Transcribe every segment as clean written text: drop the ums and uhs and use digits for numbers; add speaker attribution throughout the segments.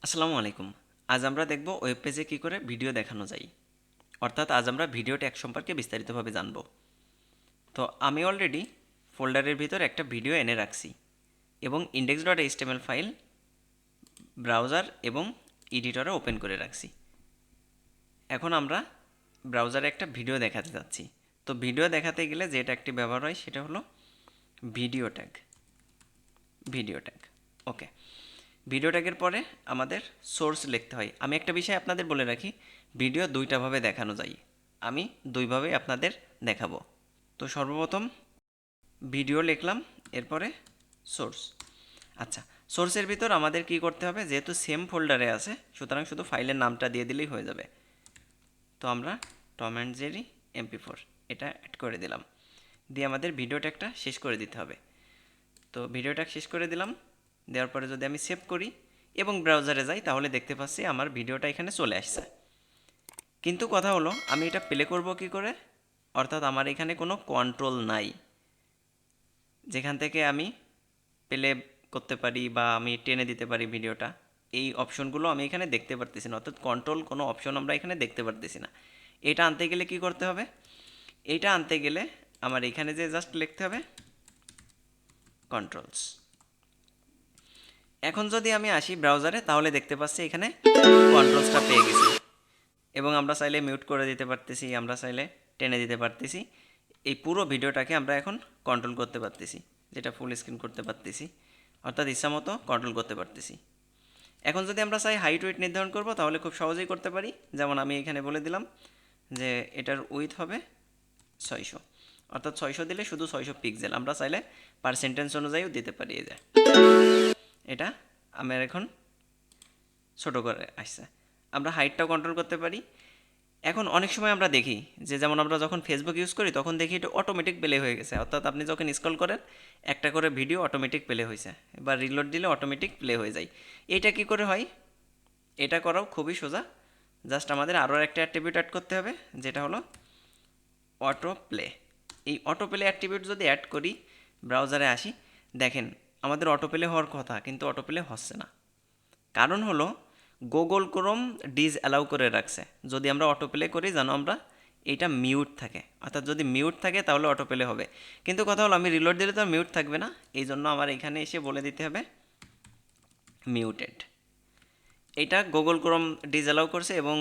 Speaker 1: আসসালামু আলাইকুম। আজ আমরা দেখব ওয়েব পেজে কী করে ভিডিও দেখানো যায়। অর্থাৎ আজ আমরা ভিডিও ট্যাগ সম্পর্কে বিস্তারিতভাবে জানব। তো আমি অলরেডি ফোল্ডারের ভিতর একটা ভিডিও এনে রাখছি এবং index.html ফাইল ব্রাউজার এবং এডিটরে ওপেন করে রাখছি। এখন আমরা ব্রাউজারে একটা ভিডিও দেখাতে যাচ্ছি। তো ভিডিও দেখাতে গেলে যে ট্যাগটি ব্যবহার হয় সেটা হলো video tag. Video tag okay. Video ট্যাগের পরে আমাদের সোর্স লিখতে হয়। আমি একটা বিষয় আপনাদের বলে রাখি, ভিডিও দুইটাভাবে দেখানো যায়। আমি দুইভাবেই আপনাদের দেখাবো। তো সর্বপ্রথম ভিডিও লিখলাম, এরপরে সোর্স। আচ্ছা, সোর্সের ভিতর আমাদের কি করতে হবে, যেহেতু সেম ফোল্ডারে আছে সুতরাং শুধু ফাইলের নামটা দিয়ে দিলেই হয়ে যাবে। তো আমরা টম অ্যান্ড জেরি MP4 এটা অ্যাড করে দিলাম, দিয়ে আমাদের ভিডিও ট্যাগটা শেষ করে দিতে হবে। তো ভিডিও ট্যাগ শেষ করে দিলাম, দেওয়ার পরে যদি আমি সেভ করি এবং ব্রাউজারে যাই তাহলে দেখতে পাচ্ছি আমার ভিডিওটা এখানে চলে আসছে। কিন্তু কথা হলো আমি এটা প্লে করব কি করে, অর্থাৎ আমার এখানে কোনো কন্ট্রোল নাই যেখান থেকে আমি প্লে করতে পারি বা আমি টেনে দিতে পারি ভিডিওটা। এই অপশনগুলো আমি এখানে দেখতে পারতেছি না, অর্থাৎ কন্ট্রোল কোনো অপশন আমরা এখানে দেখতে পারতেছি না। এটা আনতে গেলে কি করতে হবে, এইটা আনতে গেলে আমার এখানে যে জাস্ট লিখতে হবে কন্ট্রোলস। এখন যদি আমি আসি ব্রাউজারে তাহলে দেখতে পাচ্ছি এখানে কন্ট্রোলসটা পেয়ে গেছি এবং আমরা চাইলে মিউট করে দিতে পারতেছি, আমরা চাইলে টেনে দিতে পারতেছি। এই পুরো ভিডিওটাকে আমরা এখন কন্ট্রোল করতে পারতেছি, যেটা ফুল স্ক্রিন করতে পারতেছি, অর্থাৎ ইচ্ছামতো কন্ট্রোল করতে পারতেছি। এখন যদি আমরা চাই হাইট ওয়েট নির্ধারণ করব তাহলে খুব সহজেই করতে পারি। যেমন আমি এখানে বলে দিলাম যে এটার উইথ হবে 600, অর্থাৎ 600 দিলে শুধু 600 পিক্সেল। আমরা চাইলে পার্সেন্টেজ অনুযায়ীও দিতে পারি। এই যে এটা আমার এখন ছোটো করে আসছে। আমরা হাইটটাও কন্ট্রোল করতে পারি। এখন অনেক সময় আমরা দেখি যে যেমন আমরা যখন ফেসবুক ইউজ করি তখন দেখি এটা অটোমেটিক প্লে হয়ে গেছে, অর্থাৎ আপনি যখন স্ক্রল করেন একটা করে ভিডিও অটোমেটিক প্লে হয়েছে, বা রিলোড দিলে অটোমেটিক প্লে হয়ে যায়। এইটা কি করে হয়, এটা করাও খুবই সোজা। জাস্ট আমাদের আরও একটা অ্যাট্রিবিউট অ্যাড করতে হবে, যেটা হলো অটো প্লে। এই অটো প্লে অ্যাট্রিবিউট যদি অ্যাড করি, ব্রাউজারে আসি, দেখেন আমাদের অটো প্লে হওয়ার কথা কিন্তু অটো প্লে হচ্ছে না। কারণ হলো গুগল ক্রোম ডিজ অ্যালাউ করে রাখছে, যদি আমরা অটো প্লে করি যেন আমরা এইটা মিউট থাকে, অর্থাৎ যদি মিউট থাকে তাহলে অটো প্লে হবে। কিন্তু কথা হলো আমি রিলোড দিলে তো মিউট থাকবে না, এই জন্য আমার এখানে এসে বলে দিতে হবে মিউটেড। এটা গুগল ক্রোম ডিজ অ্যালাউ করছে এবং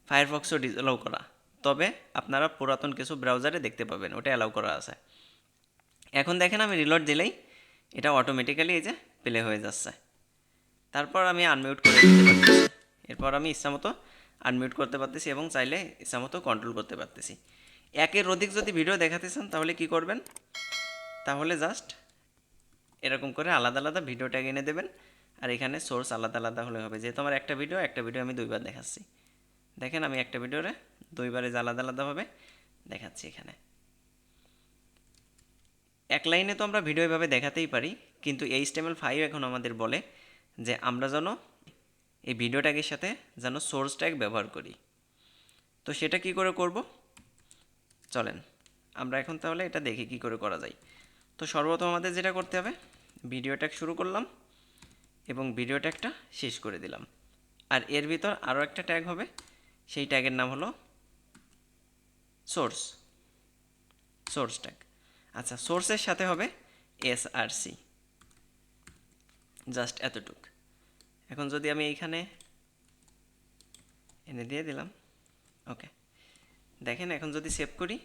Speaker 1: ফায়ারফক্সও ডিজ অ্যালাউ করা, তবে আপনারা পুরাতন কিছু ব্রাউজারে দেখতে পাবেন ওটা অ্যালাউ করা আছে। এখন দেখেন আমি রিলোড দিলেই এটা অটোমেটিক্যালি এই যে প্লে হয়ে যাচ্ছে। তারপর আমি আনমিউট করে দিতে পারতেছি, এরপর আমি ইচ্ছামতো আনমিউট করতে পারতেছি এবং চাইলে ইচ্ছামতো কন্ট্রোল করতে পারতেছি। একের অধিক যদি ভিডিও দেখাতে চান তাহলে কি করবেন, তাহলে জাস্ট এরকম করে আলাদা আলাদা ভিডিও ট্যাগ এনে দেবেন, আর এখানে সোর্স আলাদা আলাদা হলে হবে। যেহেতু আমার একটা ভিডিও আমি দুইবার দেখাচ্ছি, দেখেন আমি একটা ভিডিওরে দুইবারে যে আলাদা আলাদাভাবে দেখাচ্ছি। এখানে এক লাইনে তো আমরা ভিডিও এভাবে দেখাতেই পারি, কিন্তু HTML5 এখন আমাদের বলে যে আমরা যেন এই ভিডিও ট্যাগের সাথে যেন সোর্স ট্যাগ ব্যবহার করি। তো সেটা কি করে করব, চলেন আমরা এখন তাহলে এটা দেখি কি করে করা যায়। তো সর্বপ্রথম আমাদের যেটা করতে হবে, ভিডিও ট্যাগ শুরু করলাম এবং ভিডিও ট্যাগটা শেষ করে দিলাম। আর এর ভিতর আরও একটা ট্যাগ হবে, সেই ট্যাগের নাম হলো সোর্স, সোর্স ট্যাগ। আচ্ছা, সোর্সের সাথে হবে SRC, জাস্ট এতটুক। এখন যদি আমি এইখানে এনে দিয়ে দিলাম, ওকে, দেখেন এখন যদি সেভ করি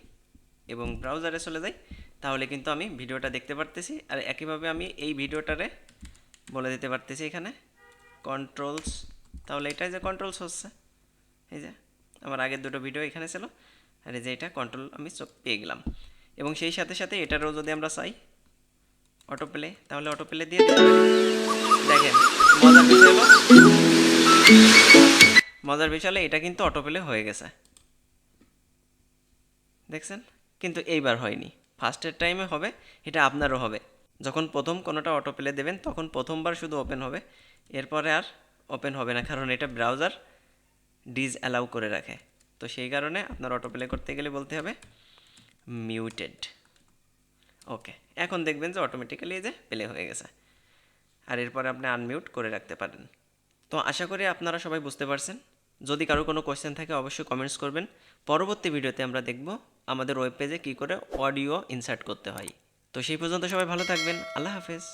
Speaker 1: এবং ব্রাউজারে চলে যাই তাহলে কিন্তু আমি ভিডিওটা দেখতে পারতেছি। আর একইভাবে আমি এই ভিডিওটারে বলে দিতে পারতেছি এখানে কন্ট্রোলস, তাহলে এটাই যে কন্ট্রোলস হচ্ছে, এই যে আমার আগের দুটো ভিডিও এখানে ছিল, আর এই যে এটা কন্ট্রোল আমি পেয়ে গেলাম। এবং সেই সাথে সাথে এটারও যদি আমরা চাই অটো প্লে, তাহলে অটো প্লে দিয়ে দিতে পারি। দেখেন মজার বিষয় হলো, মজার বিষয় হলো এটা কিন্তু অটো প্লে হয়ে গেছে, দেখছেন, কিন্তু এইবার হয়নি। ফার্স্টের টাইমে হবে, এটা আপনারও হবে। যখন প্রথম কোনোটা অটো প্লে দেবেন তখন প্রথমবার শুধু ওপেন হবে, এরপরে আর ওপেন হবে না, কারণ এটা ব্রাউজার ডিজ অ্যালাউ করে রাখে। তো সেই কারণে আপনার অটো প্লে করতে গেলে বলতে হবে মিউটেড। ওকে, এখন দেখবেন যে অটোমেটিক্যালি যে প্লে হয়ে গেছে। আর এরপরে আপনি আনমিউট করে রাখতে পারেন। তো আশা করি আপনারা সবাই বুঝতে পারছেন। যদি কারো কোনো কোয়েশ্চেন থাকে অবশ্যই কমেন্টস করবেন। পরবর্তী ভিডিওতে আমরা দেখব আমাদের ওয়েব পেজে কী করে অডিও ইনসার্ট করতে হয়। তো সেই পর্যন্ত সবাই ভালো থাকবেন। আল্লাহ হাফেজ।